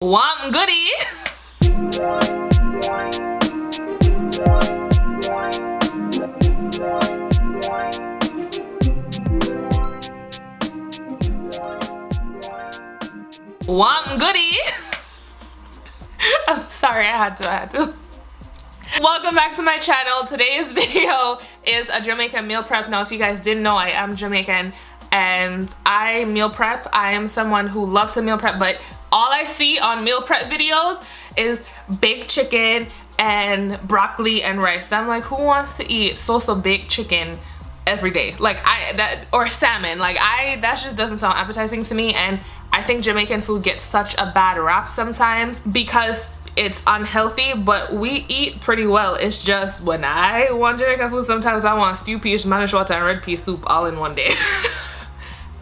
Want goodie? Want goodie? I'm sorry, I had to. Welcome back to my channel. Today's video is a Jamaican meal prep. Now, if you guys didn't know, I am Jamaican and I meal prep. I am someone who loves to meal prep, but all I see on meal prep videos is baked chicken and broccoli and rice. I'm like, who wants to eat so baked chicken every day? Like or salmon. Like that just doesn't sound appetizing to me. And I think Jamaican food gets such a bad rap sometimes because it's unhealthy, but we eat pretty well. It's just when I want Jamaican food, sometimes I want stew peas, manish water, and red pea soup all in one day.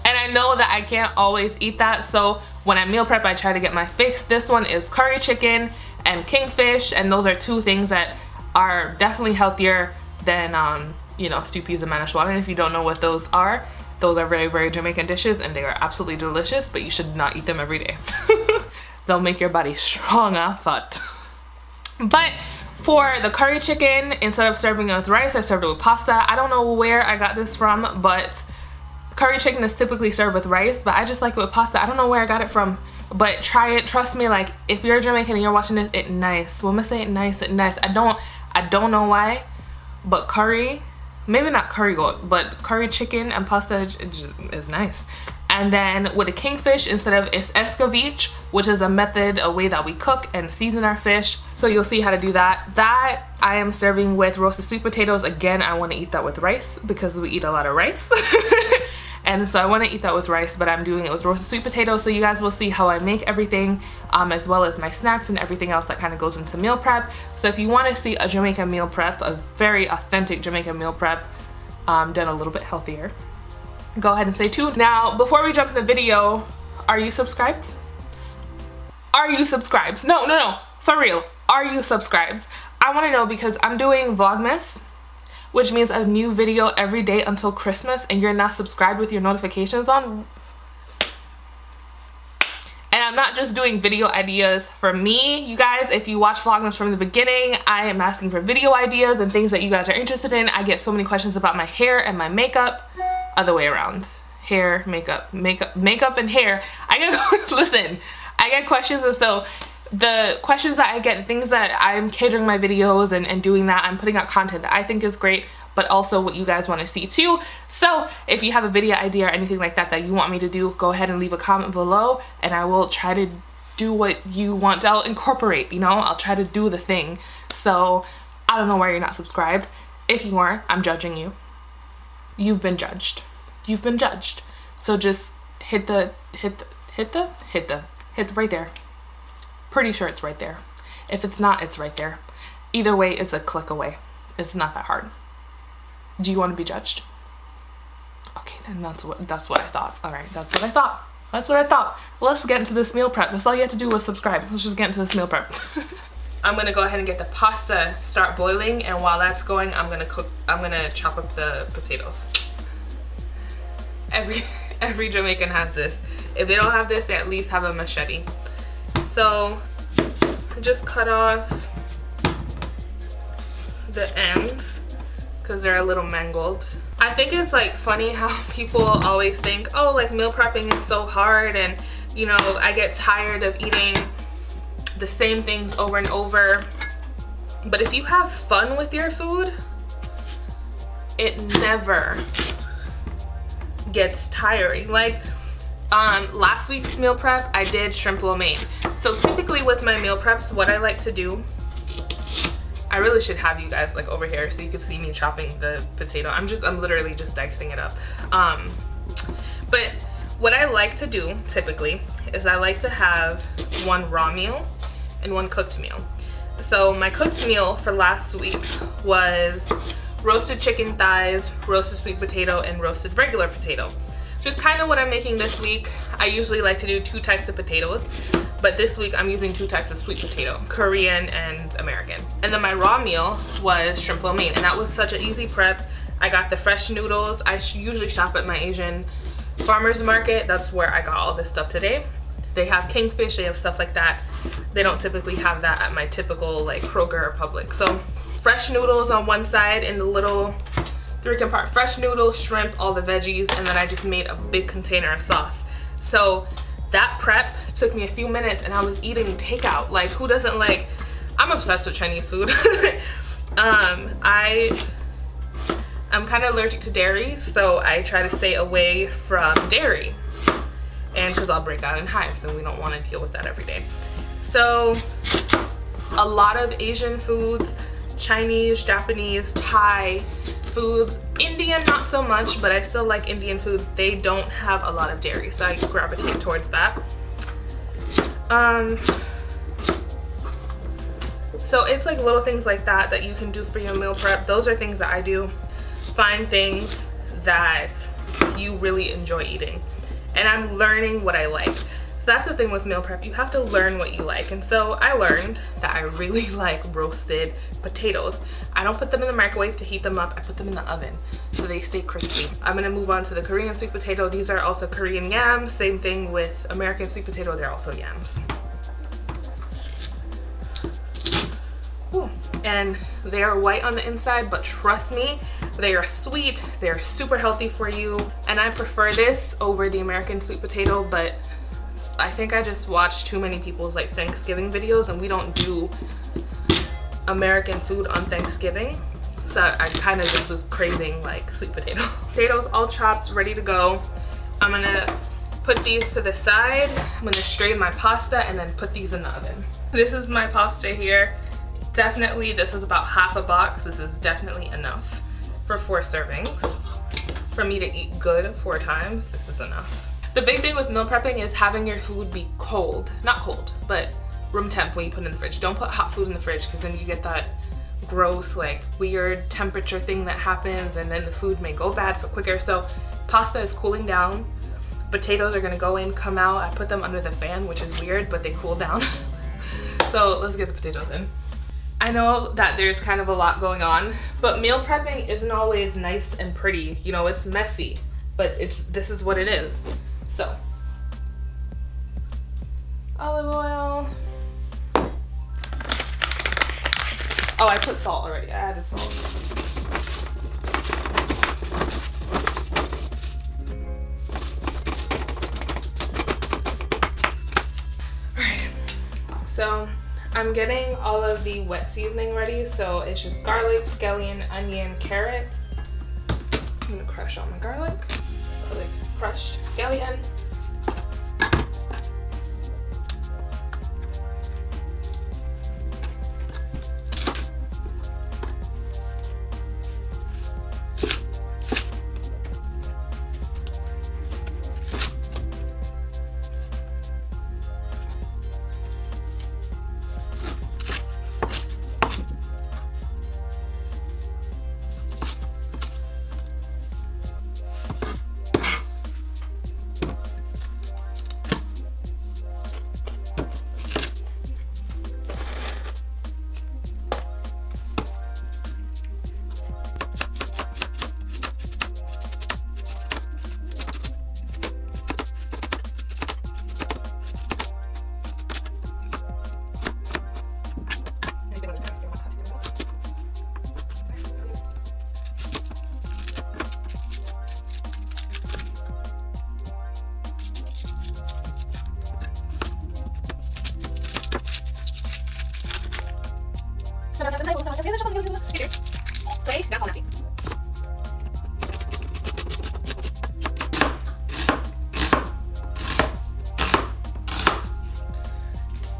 And I know that I can't always eat that, so when I meal prep, I try to get my fix. This one is curry chicken and kingfish, and those are two things that are definitely healthier than you know, stew peas and manish water. And if you don't know what those are very Jamaican dishes, and they are absolutely delicious, but you should not eat them every day. They'll make your body stronger, fat. But for the curry chicken, instead of serving it with rice, I served it with pasta. I don't know where I got this from, but curry chicken is typically served with rice, but I just like it with pasta. I don't know where I got it from, but try it. Trust me, like, if you're Jamaican and you're watching this, it's nice. When I say it nice, it's nice. I don't know why, but curry, maybe not curry goat, but curry chicken and pasta is nice. And then with the kingfish, instead of, it's escovitch, which is a way that we cook and season our fish. So you'll see how to do that. That I am serving with roasted sweet potatoes. Again, I want to eat that with rice because we eat a lot of rice. And so I want to eat that with rice, but I'm doing it with roasted sweet potatoes. So you guys will see how I make everything, as well as my snacks and everything else that kind of goes into meal prep. So if you want to see a Jamaican meal prep, a very authentic Jamaican meal prep, done a little bit healthier, go ahead and stay tuned. Now, before we jump in the video, are you subscribed? Are you subscribed? No, for real. Are you subscribed? I want to know because I'm doing Vlogmas, which means a new video every day until Christmas, and you're not subscribed with your notifications on. And I'm not just doing video ideas for me, you guys. If you watch Vlogmas from the beginning, I am asking for video ideas and things that you guys are interested in. I get so many questions about my hair and my makeup. Other way around. Hair, makeup and hair. Listen, I get questions, and so the questions that I get, things that I'm catering my videos and doing that, I'm putting out content that I think is great, but also what you guys want to see too. So if you have a video idea or anything like that that you want me to do, go ahead and leave a comment below, and I will try to do what you want. I'll incorporate, you know, I'll try to do the thing. So I don't know why you're not subscribed. If you are, I'm judging you. You've been judged. You've been judged. So just hit right there. Pretty sure it's right there. If it's not, it's right there. Either way, it's a click away. It's not that hard. Do you want to be judged? Okay, then that's what I thought. All right, that's what I thought. Let's get into this meal prep. That's all you have to do was subscribe. Let's just get into this meal prep. I'm gonna go ahead and get the pasta start boiling, and while that's going, I'm gonna chop up the potatoes. Every Jamaican has this. If they don't have this, they at least have a machete. So just cut off the ends because they're a little mangled. I think it's like funny how people always think, oh, like meal prepping is so hard, and you know, I get tired of eating the same things over and over. But if you have fun with your food, it never gets tiring. Like last week's meal prep, I did shrimp lo mein. So typically with my meal preps, what I like to do, I really should have you guys like over here so you can see me chopping the potato. I'm literally just dicing it up. But what I like to do typically is I like to have one raw meal and one cooked meal. So my cooked meal for last week was roasted chicken thighs, roasted sweet potato, and roasted regular potato. Just kind of what I'm making this week. I usually like to do 2 types of potatoes, but this week I'm using 2 types of sweet potato, Korean and American. And then my raw meal was shrimp lo mein, and that was such an easy prep. I got the fresh noodles. I usually shop at my Asian farmers market. That's where I got all this stuff today. They have kingfish, they have stuff like that. They don't typically have that at my typical like Kroger or Publix. So fresh noodles on one side in the little 3-compartment, fresh noodles, shrimp, all the veggies, and then I just made a big container of sauce. So that prep took me a few minutes and I was eating takeout. Like, who doesn't like, I'm obsessed with Chinese food. I'm kind of allergic to dairy, so I try to stay away from dairy, and because I'll break out in hives and we don't want to deal with that every day. So a lot of Asian foods, Chinese, Japanese, Thai foods, Indian not so much, but I still like Indian food. They don't have a lot of dairy, so I gravitate towards that. So it's like little things like that that you can do for your meal prep. Those are things that I do. Find things that you really enjoy eating, and I'm learning what I like. So that's the thing with meal prep, you have to learn what you like. And so I learned that I really like roasted potatoes. I don't put them in the microwave to heat them up, I put them in the oven so they stay crispy. I'm gonna move on to the Korean sweet potato. These are also Korean yams. Same thing with American sweet potato, they're also yams. Ooh. And they are white on the inside, but trust me, they are sweet, they're super healthy for you, and I prefer this over the American sweet potato. But I think I just watched too many people's like Thanksgiving videos, and we don't do American food on Thanksgiving, so I kind of just was craving like sweet potato. Potatoes all chopped, ready to go. I'm gonna put these to the side. I'm gonna strain my pasta and then put these in the oven. This is my pasta here. Definitely, this is about half a box. This is definitely enough for 4 servings. For me to eat good 4 times, this is enough. The big thing with meal prepping is having your food be cold. Not cold, but room temp when you put it in the fridge. Don't put hot food in the fridge, because then you get that gross, like weird temperature thing that happens, and then the food may go bad for quicker. So pasta is cooling down. Potatoes are gonna go in, come out. I put them under the fan, which is weird, but they cool down. So let's get the potatoes in. I know that there's kind of a lot going on, but meal prepping isn't always nice and pretty. You know, it's messy, but this is what it is. So, olive oil. Oh, I put salt already. I added salt. Alright, so I'm getting all of the wet seasoning ready. So it's just garlic, scallion, onion, carrot. I'm gonna crush all my garlic. Garlic, crushed scallion.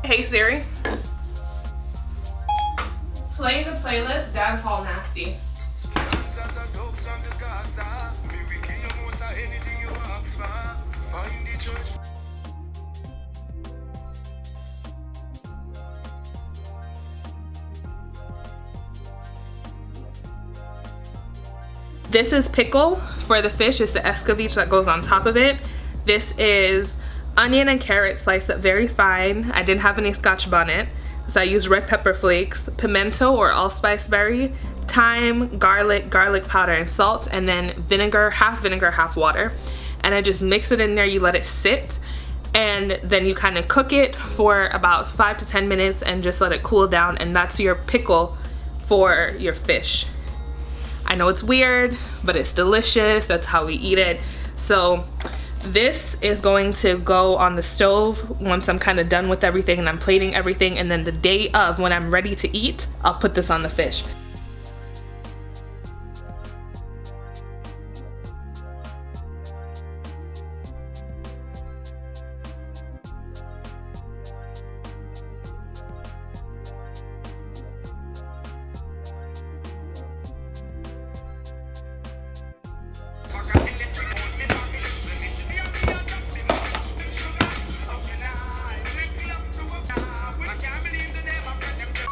Hey Siri, play the playlist Dance Hall Nasty. This is pickle for the fish. It's the escovitch that goes on top of it. This is onion and carrot sliced up very fine. I didn't have any scotch bonnet, so I used red pepper flakes, pimento or allspice berry, thyme, garlic powder, and salt, and then vinegar, half water. And I just mix it in there. You let it sit, and then you kind of cook it for about 5 to 10 minutes and just let it cool down, and that's your pickle for your fish. I know it's weird, but it's delicious. That's how we eat it. So this is going to go on the stove once I'm kind of done with everything and I'm plating everything, and then the day of when I'm ready to eat, I'll put this on the fish.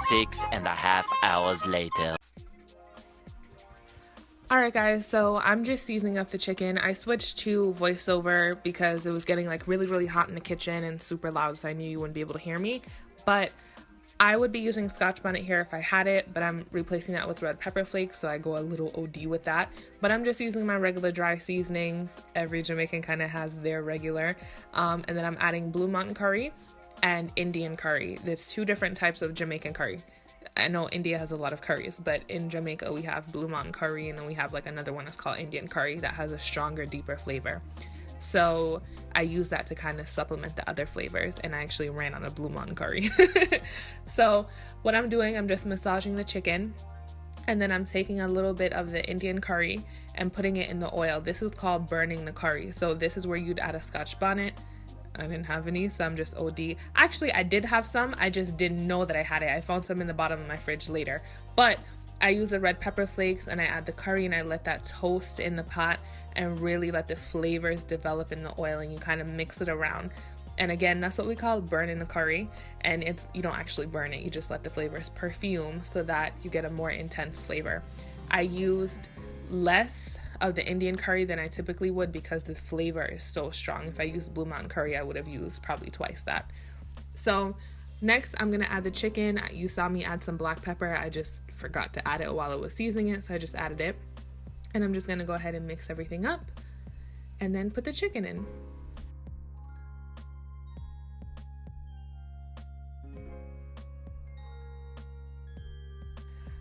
Six and a half hours later. Alright guys, so I'm just seasoning up the chicken. I switched to voiceover because it was getting like really hot in the kitchen and super loud, so I knew you wouldn't be able to hear me. But I would be using Scotch bonnet here if I had it, but I'm replacing that with red pepper flakes, so I go a little OD with that. But I'm just using my regular dry seasonings. Every Jamaican kind of has their regular. And then I'm adding Blue Mountain curry and Indian curry. There's two different types of Jamaican curry. I know India has a lot of curries, but in Jamaica we have Blue Mountain curry, and then we have like another one that's called Indian curry that has a stronger, deeper flavor. So I use that to kind of supplement the other flavors, and I actually ran on a Blue Mountain curry. So what I'm doing, I'm just massaging the chicken, and then I'm taking a little bit of the Indian curry and putting it in the oil. This is called burning the curry. So this is where you'd add a Scotch bonnet. I didn't have any, so I'm just OD. Actually, I did have some. I just didn't know that I had it. I found some in the bottom of my fridge later. But I use the red pepper flakes and I add the curry and I let that toast in the pot and really let the flavors develop in the oil, and you kind of mix it around. And again, that's what we call burning the curry. And it's, you don't actually burn it. You just let the flavors perfume so that you get a more intense flavor. I used less of the Indian curry than I typically would because the flavor is so strong. If I used Blue Mountain curry, I would have used probably twice that. So next I'm gonna add the chicken. You saw me add some black pepper. I just forgot to add it while I was seasoning it, so I just added it. And I'm just gonna go ahead and mix everything up and then put the chicken in.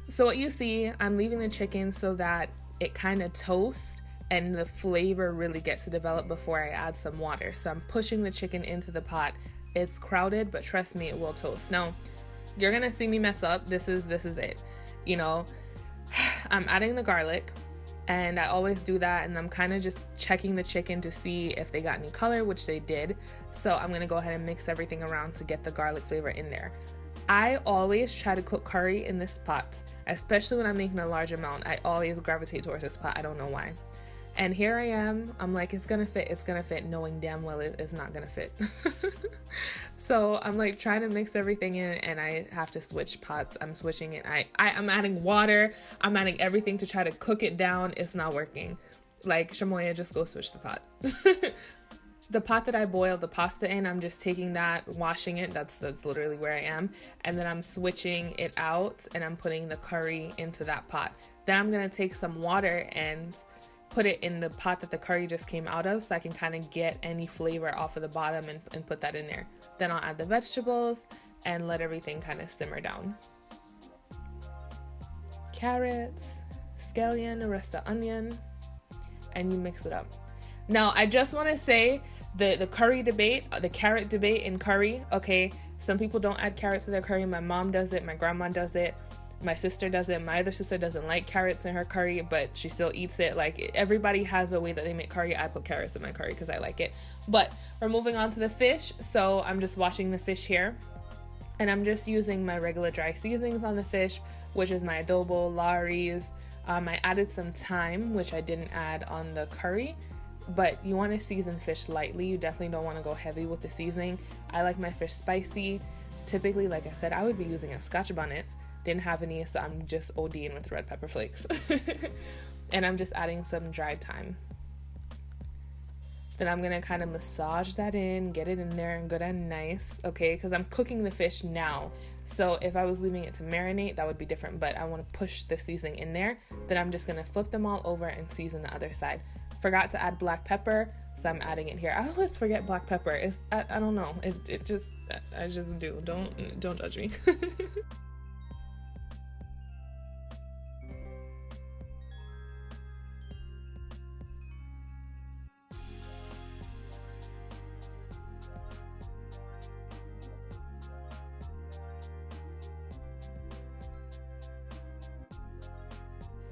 So what you see, I'm leaving the chicken so that it kind of toasts and the flavor really gets to develop before I add some water. So I'm pushing the chicken into the pot. It's crowded, but trust me, it will toast. Now, you're gonna see me mess up. This is it. You know, I'm adding the garlic, and I always do that, and I'm kind of just checking the chicken to see if they got any color, which they did. So I'm gonna go ahead and mix everything around to get the garlic flavor in there. I always try to cook curry in this pot, especially when I'm making a large amount. I always gravitate towards this pot. I don't know why. And here I am. I'm like, it's gonna fit, knowing damn well it's not gonna fit. So I'm like trying to mix everything in, and I have to switch pots. I'm switching it. I'm adding water. I'm adding everything to try to cook it down. It's not working. Like, Shamoya, just go switch the pot. The pot that I boiled the pasta in, I'm just taking that, washing it, that's literally where I am, and then I'm switching it out and I'm putting the curry into that pot. Then I'm gonna take some water and put it in the pot that the curry just came out of, so I can kind of get any flavor off of the bottom and put that in there. Then I'll add the vegetables and let everything kind of simmer down. Carrots, scallion, the rest of onion, and you mix it up. Now, I just want to say the curry debate, the carrot debate in curry, okay, some people don't add carrots to their curry. My mom does it, my grandma does it, my sister does it, my other sister doesn't like carrots in her curry, but she still eats it. Like, everybody has a way that they make curry. I put carrots in my curry because I like it. But we're moving on to the fish, so I'm just washing the fish here. And I'm just using my regular dry seasonings on the fish, which is my adobo, Lawry's. I added some thyme, which I didn't add on the curry. But you want to season fish lightly. You definitely don't want to go heavy with the seasoning. I like my fish spicy. Typically, like I said, I would be using a Scotch bonnet. Didn't have any, so I'm just ODing with red pepper flakes. And I'm just adding some dried thyme. Then I'm going to kind of massage that in, get it in there and good and nice, okay? Because I'm cooking the fish now. So if I was leaving it to marinate, that would be different. But I want to push the seasoning in there. Then I'm just going to flip them all over and season the other side. Forgot to add black pepper, so I'm adding it here. I always forget black pepper. I don't know, it just, I just do. Don't judge me.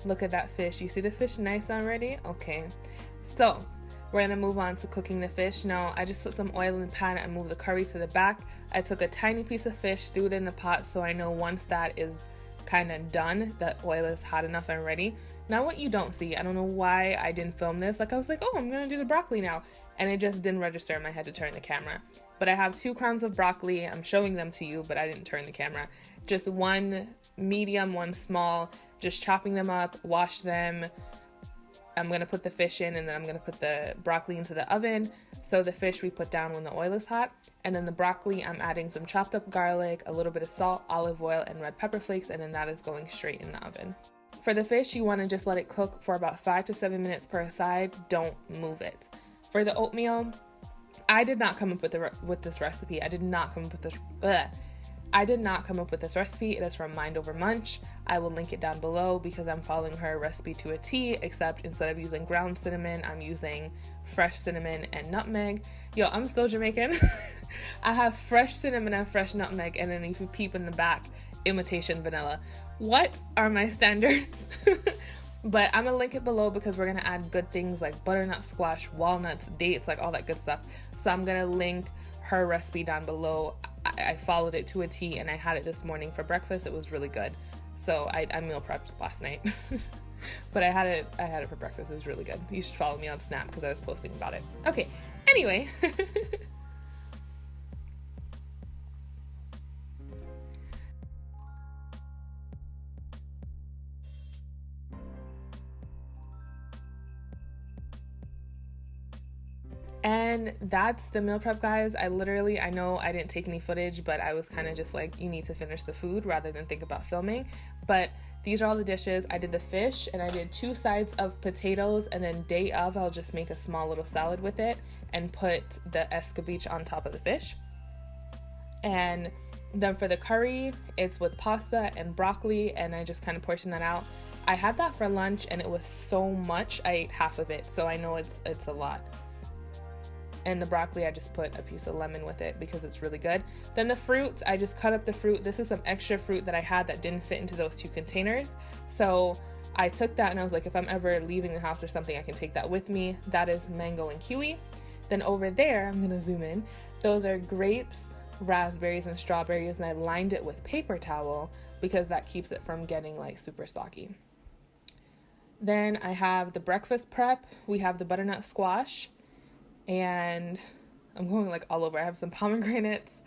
Look at that fish. You see the fish nice already? Okay, so we're gonna move on to cooking the fish. Now, I just put some oil in the pan and moved the curry to the back. I took a tiny piece of fish, threw it in the pot, so I know once that is kind of done, the oil is hot enough and ready. Now, what you don't see, I don't know why I didn't film this. Like, I was like, oh, I'm gonna do the broccoli now, and it just didn't register in my head to turn the camera. But I have 2 crowns of broccoli. I'm showing them to you, but I didn't turn the camera. Just 1 medium, 1 small. Just chopping them up, wash them. I'm gonna put the fish in, and then I'm gonna put the broccoli into the oven. So the fish we put down when the oil is hot, and then the broccoli I'm adding some chopped up garlic, a little bit of salt, olive oil, and red pepper flakes, and then that is going straight in the oven. For the fish, you want to just let it cook for about 5 to 7 minutes per side. Don't move it. For the oatmeal, I did not come up with this recipe. I did not come up with this. I did not come up with this recipe. It is from Mind Over Munch. I will link it down below because I'm following her recipe to a T, except instead of using ground cinnamon, I'm using fresh cinnamon and nutmeg. Yo, I'm so Jamaican. I have fresh cinnamon and fresh nutmeg, and then if you peep in the back, imitation vanilla. What are my standards? But I'm gonna link it below because we're gonna add good things like butternut squash, walnuts, dates, like all that good stuff. So I'm gonna link her recipe down below. I followed it to a T, and I had it this morning for breakfast. It was really good. So I meal prepped last night. But I had it for breakfast. It was really good. You should follow me on Snap because I was posting about it. Okay, anyway. And that's the meal prep, guys. I know I didn't take any footage, but I was kind of just like, you need to finish the food rather than think about filming. But these are all the dishes. I did the fish, and I did 2 sides of potatoes, and then day of, I'll just make a small little salad with it and put the escovitch on top of the fish. And then for the curry, it's with pasta and broccoli, and I just kind of portion that out. I had that for lunch, and it was so much. I ate half of it, so I know it's a lot. And the broccoli, I just put a piece of lemon with it because it's really good. Then the fruit, I just cut up the fruit. This is some extra fruit that I had that didn't fit into those 2 containers. So I took that, and I was like, if I'm ever leaving the house or something, I can take that with me. That is mango and kiwi. Then over there, I'm gonna zoom in. Those are grapes, raspberries, and strawberries, and I lined it with paper towel because that keeps it from getting like super soggy. Then I have the breakfast prep. We have the butternut squash. And I'm going like all over. I have some pomegranates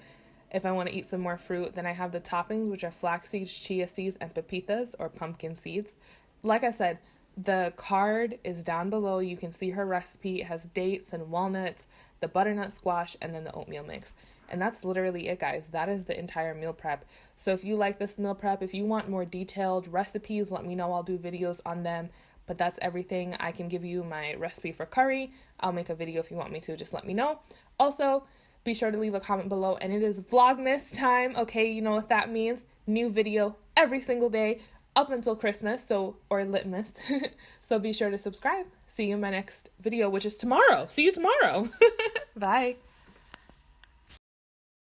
if I want to eat some more fruit. Then I have the toppings, which are flax seeds, chia seeds, and pepitas, or pumpkin seeds. Like I said, the card is down below. You can see her recipe. It has dates and walnuts, the butternut squash, and then the oatmeal mix. And that's literally it, guys. That is the entire meal prep. So if you like this meal prep, if you want more detailed recipes, let me know. I'll do videos on them. But that's everything. I can give you my recipe for curry. I'll make a video if you want me to. Just let me know. Also, be sure to leave a comment below. And it is Vlogmas time. Okay, you know what that means. New video every single day up until Christmas. Or Litmas. So be sure to subscribe. See you in my next video, which is tomorrow. See you tomorrow. Bye.